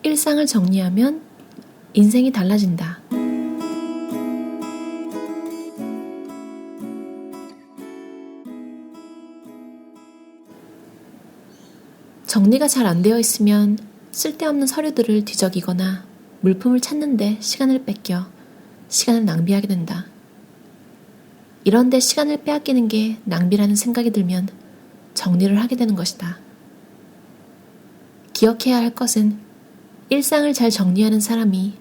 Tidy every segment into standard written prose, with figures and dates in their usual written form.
일상을 정리하면 인생이 달라진다. 정리가 잘 안 되어 있으면 쓸데없는 서류들을 뒤적이거나 물품을 찾는데 시간을 뺏겨 시간을 낭비하게 된다. 이런데 시간을 빼앗기는 게 낭비라는 생각이 들면 정리를 하게 되는 것이다. 기억해야 할 것은 일상을 잘 정리하는 사람이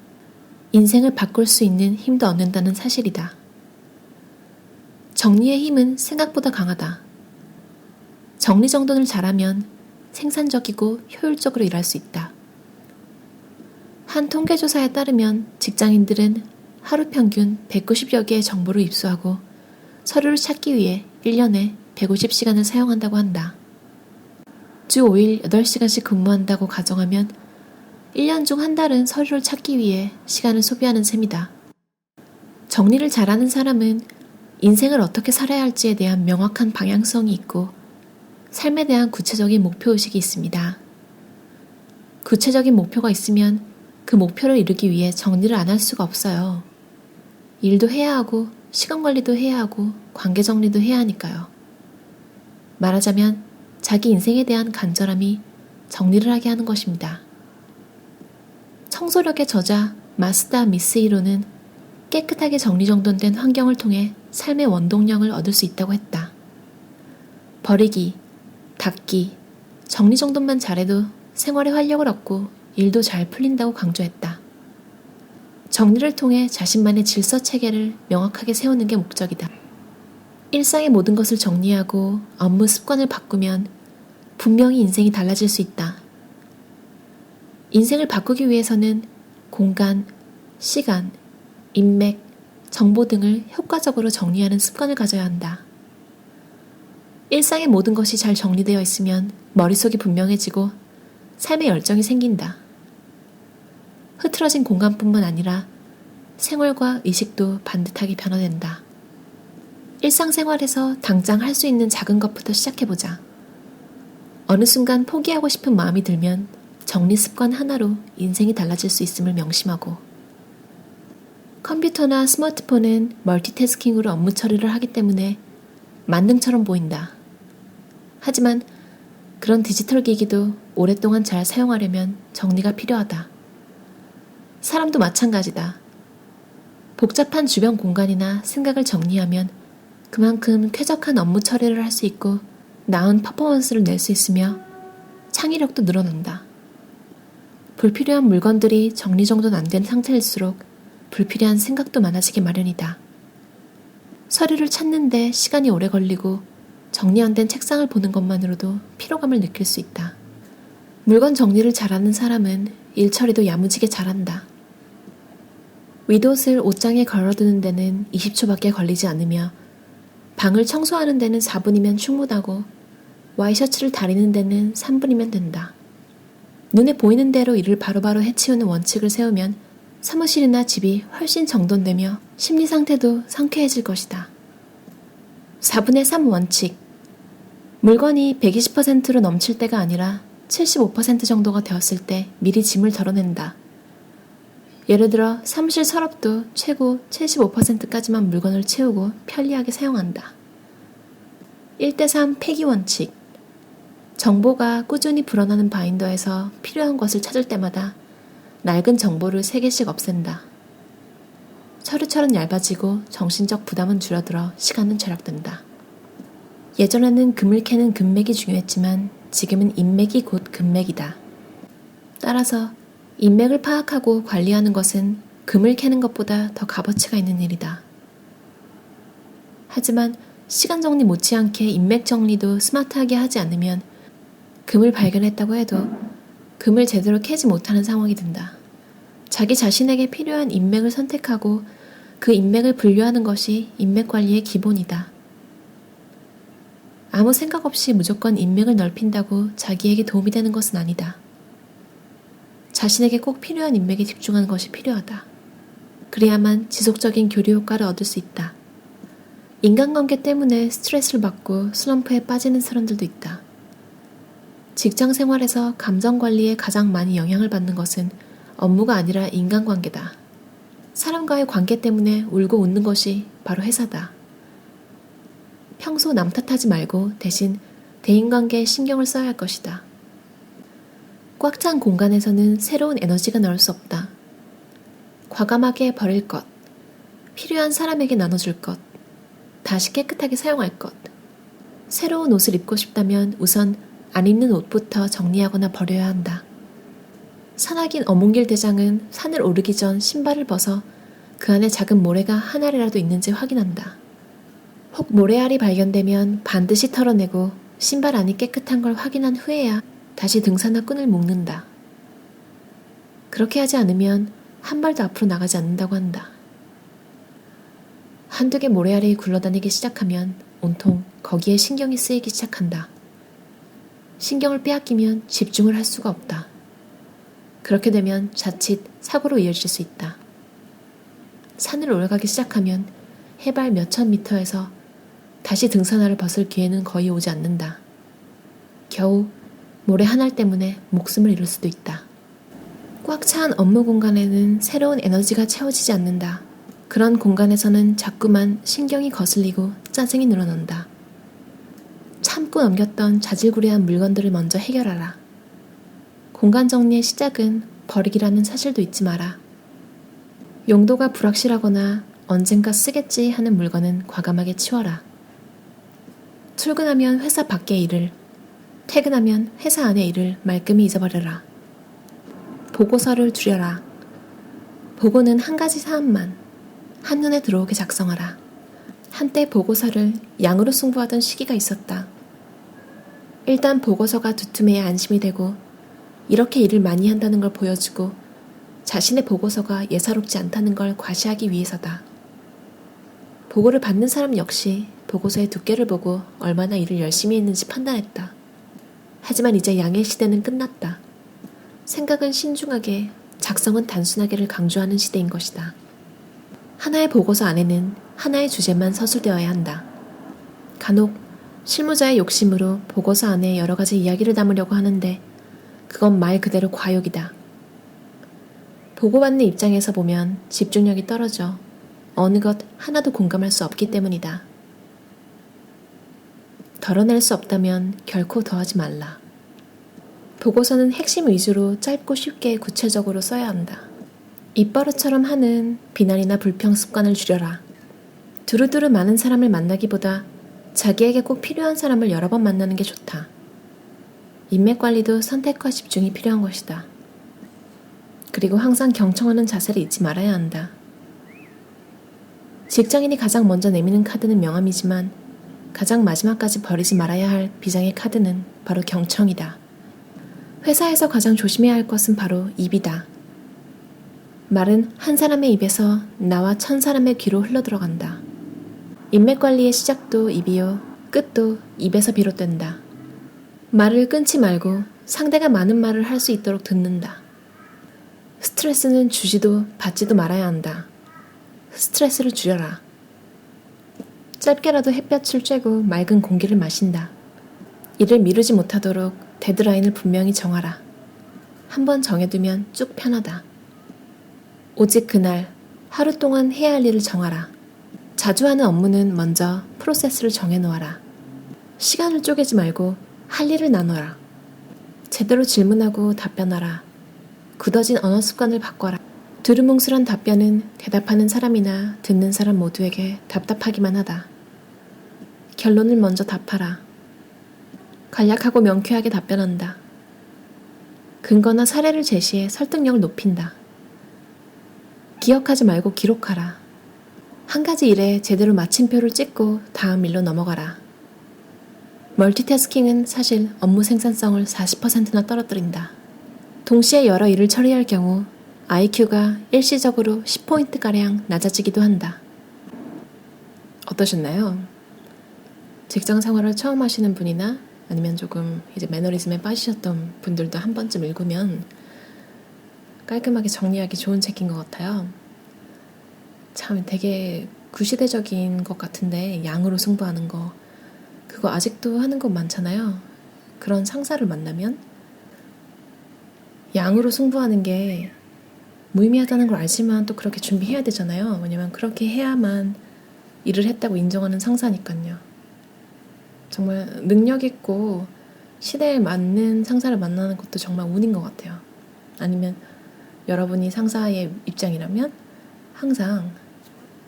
인생을 바꿀 수 있는 힘도 얻는다는 사실이다. 정리의 힘은 생각보다 강하다. 정리정돈을 잘하면 생산적이고 효율적으로 일할 수 있다. 한 통계조사에 따르면 직장인들은 하루 평균 190여 개의 정보를 입수하고 서류를 찾기 위해 1년에 150시간을 사용한다고 한다. 주 5일 8시간씩 근무한다고 가정하면 1년 중 한 달은 서류를 찾기 위해 시간을 소비하는 셈이다. 정리를 잘하는 사람은 인생을 어떻게 살아야 할지에 대한 명확한 방향성이 있고 삶에 대한 구체적인 목표의식이 있습니다. 구체적인 목표가 있으면 그 목표를 이루기 위해 정리를 안 할 수가 없어요. 일도 해야 하고 시간 관리도 해야 하고 관계 정리도 해야 하니까요. 말하자면 자기 인생에 대한 간절함이 정리를 하게 하는 것입니다. 청소력의 저자 마스다 미스히로는 깨끗하게 정리정돈된 환경을 통해 삶의 원동력을 얻을 수 있다고 했다. 버리기, 닦기, 정리정돈만 잘해도 생활에 활력을 얻고 일도 잘 풀린다고 강조했다. 정리를 통해 자신만의 질서체계를 명확하게 세우는 게 목적이다. 일상의 모든 것을 정리하고 업무 습관을 바꾸면 분명히 인생이 달라질 수 있다. 인생을 바꾸기 위해서는 공간, 시간, 인맥, 정보 등을 효과적으로 정리하는 습관을 가져야 한다. 일상의 모든 것이 잘 정리되어 있으면 머릿속이 분명해지고 삶에 열정이 생긴다. 흐트러진 공간뿐만 아니라 생활과 의식도 반듯하게 변화된다. 일상생활에서 당장 할 수 있는 작은 것부터 시작해보자. 어느 순간 포기하고 싶은 마음이 들면 정리 습관 하나로 인생이 달라질 수 있음을 명심하고, 컴퓨터나 스마트폰은 멀티태스킹으로 업무 처리를 하기 때문에 만능처럼 보인다. 하지만 그런 디지털 기기도 오랫동안 잘 사용하려면 정리가 필요하다. 사람도 마찬가지다. 복잡한 주변 공간이나 생각을 정리하면 그만큼 쾌적한 업무 처리를 할 수 있고 나은 퍼포먼스를 낼 수 있으며 창의력도 늘어난다. 불필요한 물건들이 정리정돈 안 된 상태일수록 불필요한 생각도 많아지기 마련이다. 서류를 찾는데 시간이 오래 걸리고 정리 안 된 책상을 보는 것만으로도 피로감을 느낄 수 있다. 물건 정리를 잘하는 사람은 일 처리도 야무지게 잘한다. 윗옷을 옷장에 걸어두는 데는 20초밖에 걸리지 않으며 방을 청소하는 데는 4분이면 충분하고 와이셔츠를 다리는 데는 3분이면 된다. 눈에 보이는 대로 일을 바로바로 해치우는 원칙을 세우면 사무실이나 집이 훨씬 정돈되며 심리 상태도 상쾌해질 것이다. 4분의 3 원칙. 물건이 120%로 넘칠 때가 아니라 75% 정도가 되었을 때 미리 짐을 덜어낸다. 예를 들어 사무실 서랍도 최고 75%까지만 물건을 채우고 편리하게 사용한다. 1대3 폐기 원칙. 정보가 꾸준히 불어나는 바인더에서 필요한 것을 찾을 때마다 낡은 정보를 3개씩 없앤다. 서류철은 얇아지고 정신적 부담은 줄어들어 시간은 절약된다. 예전에는 금을 캐는 금맥이 중요했지만 지금은 인맥이 곧 금맥이다. 따라서 인맥을 파악하고 관리하는 것은 금을 캐는 것보다 더 값어치가 있는 일이다. 하지만 시간 정리 못지않게 인맥 정리도 스마트하게 하지 않으면 금을 발견했다고 해도 금을 제대로 캐지 못하는 상황이 된다. 자기 자신에게 필요한 인맥을 선택하고 그 인맥을 분류하는 것이 인맥 관리의 기본이다. 아무 생각 없이 무조건 인맥을 넓힌다고 자기에게 도움이 되는 것은 아니다. 자신에게 꼭 필요한 인맥에 집중하는 것이 필요하다. 그래야만 지속적인 교류 효과를 얻을 수 있다. 인간관계 때문에 스트레스를 받고 슬럼프에 빠지는 사람들도 있다. 직장 생활에서 감정 관리에 가장 많이 영향을 받는 것은 업무가 아니라 인간관계다. 사람과의 관계 때문에 울고 웃는 것이 바로 회사다. 평소 남 탓하지 말고 대신 대인관계에 신경을 써야 할 것이다. 꽉 찬 공간에서는 새로운 에너지가 나올 수 없다. 과감하게 버릴 것, 필요한 사람에게 나눠줄 것, 다시 깨끗하게 사용할 것. 새로운 옷을 입고 싶다면 우선 안 입는 옷부터 정리하거나 버려야 한다. 산악인 어몽길 대장은 산을 오르기 전 신발을 벗어 그 안에 작은 모래가 한 알이라도 있는지 확인한다. 혹 모래알이 발견되면 반드시 털어내고 신발 안이 깨끗한 걸 확인한 후에야 다시 등산화 끈을 묶는다. 그렇게 하지 않으면 한 발도 앞으로 나가지 않는다고 한다. 한두 개 모래알이 굴러다니기 시작하면 온통 거기에 신경이 쓰이기 시작한다. 신경을 빼앗기면 집중을 할 수가 없다. 그렇게 되면 자칫 사고로 이어질 수 있다. 산을 올라가기 시작하면 해발 몇천 미터에서 다시 등산화를 벗을 기회는 거의 오지 않는다. 겨우 모래 한 알 때문에 목숨을 잃을 수도 있다. 꽉 찬 업무 공간에는 새로운 에너지가 채워지지 않는다. 그런 공간에서는 자꾸만 신경이 거슬리고 짜증이 늘어난다. 참고 넘겼던 자질구레한 물건들을 먼저 해결하라. 공간 정리의 시작은 버리기라는 사실도 잊지 마라. 용도가 불확실하거나 언젠가 쓰겠지 하는 물건은 과감하게 치워라. 출근하면 회사 밖의 일을, 퇴근하면 회사 안의 일을 말끔히 잊어버려라. 보고서를 줄여라. 보고는 한 가지 사안만 한눈에 들어오게 작성하라. 한때 보고서를 양으로 승부하던 시기가 있었다. 일단 보고서가 두툼해야 안심이 되고 이렇게 일을 많이 한다는 걸 보여주고 자신의 보고서가 예사롭지 않다는 걸 과시하기 위해서다. 보고를 받는 사람 역시 보고서의 두께를 보고 얼마나 일을 열심히 했는지 판단했다. 하지만 이제 양의 시대는 끝났다. 생각은 신중하게, 작성은 단순하게를 강조하는 시대인 것이다. 하나의 보고서 안에는 하나의 주제만 서술되어야 한다. 간혹 실무자의 욕심으로 보고서 안에 여러 가지 이야기를 담으려고 하는데 그건 말 그대로 과욕이다. 보고받는 입장에서 보면 집중력이 떨어져 어느 것 하나도 공감할 수 없기 때문이다. 덜어낼 수 없다면 결코 더하지 말라. 보고서는 핵심 위주로 짧고 쉽게 구체적으로 써야 한다. 입버릇처럼 하는 비난이나 불평 습관을 줄여라. 두루두루 많은 사람을 만나기보다 자기에게 꼭 필요한 사람을 여러 번 만나는 게 좋다. 인맥 관리도 선택과 집중이 필요한 것이다. 그리고 항상 경청하는 자세를 잊지 말아야 한다. 직장인이 가장 먼저 내미는 카드는 명함이지만 가장 마지막까지 버리지 말아야 할 비장의 카드는 바로 경청이다. 회사에서 가장 조심해야 할 것은 바로 입이다. 말은 한 사람의 입에서 나와 천 사람의 귀로 흘러들어간다. 인맥 관리의 시작도 입이요, 끝도 입에서 비롯된다. 말을 끊지 말고 상대가 많은 말을 할 수 있도록 듣는다. 스트레스는 주지도 받지도 말아야 한다. 스트레스를 줄여라. 짧게라도 햇볕을 쬐고 맑은 공기를 마신다. 일을 미루지 못하도록 데드라인을 분명히 정하라. 한번 정해두면 쭉 편하다. 오직 그날 하루 동안 해야 할 일을 정하라. 자주 하는 업무는 먼저 프로세스를 정해놓아라. 시간을 쪼개지 말고 할 일을 나눠라. 제대로 질문하고 답변하라. 굳어진 언어 습관을 바꿔라. 두루뭉술한 답변은 대답하는 사람이나 듣는 사람 모두에게 답답하기만 하다. 결론을 먼저 답하라. 간략하고 명쾌하게 답변한다. 근거나 사례를 제시해 설득력을 높인다. 기억하지 말고 기록하라. 한 가지 일에 제대로 마침표를 찍고 다음 일로 넘어가라. 멀티태스킹은 사실 업무 생산성을 40%나 떨어뜨린다. 동시에 여러 일을 처리할 경우 IQ가 일시적으로 10포인트가량 낮아지기도 한다. 어떠셨나요? 직장 생활을 처음 하시는 분이나 아니면 조금 이제 매너리즘에 빠지셨던 분들도 한 번쯤 읽으면 깔끔하게 정리하기 좋은 책인 것 같아요. 참 되게 구시대적인 것 같은데 양으로 승부하는 거 그거 아직도 하는 거 많잖아요. 그런 상사를 만나면 양으로 승부하는 게 무의미하다는 걸 알지만 또 그렇게 준비해야 되잖아요. 왜냐면 그렇게 해야만 일을 했다고 인정하는 상사니까요. 정말 능력 있고 시대에 맞는 상사를 만나는 것도 정말 운인 것 같아요. 아니면 여러분이 상사의 입장이라면 항상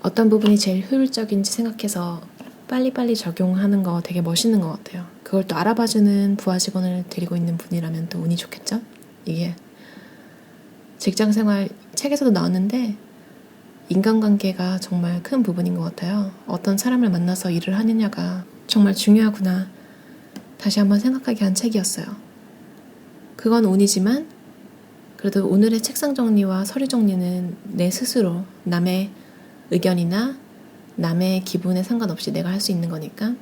어떤 부분이 제일 효율적인지 생각해서 빨리빨리 적용하는 거 되게 멋있는 것 같아요. 그걸 또 알아봐주는 부하 직원을 데리고 있는 분이라면 또 운이 좋겠죠? 이게 직장생활 책에서도 나왔는데 인간관계가 정말 큰 부분인 것 같아요. 어떤 사람을 만나서 일을 하느냐가 정말 중요하구나 다시 한번 생각하게 한 책이었어요. 그건 운이지만 그래도 오늘의 책상 정리와 서류 정리는 내 스스로 남의 의견이나 남의 기분에 상관없이 내가 할 수 있는 거니까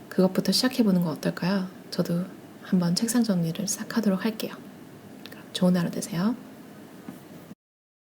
그것부터 시작해보는 거 어떨까요? 저도 한번 책상 정리를 싹 하도록 할게요. 그럼 좋은 하루 되세요.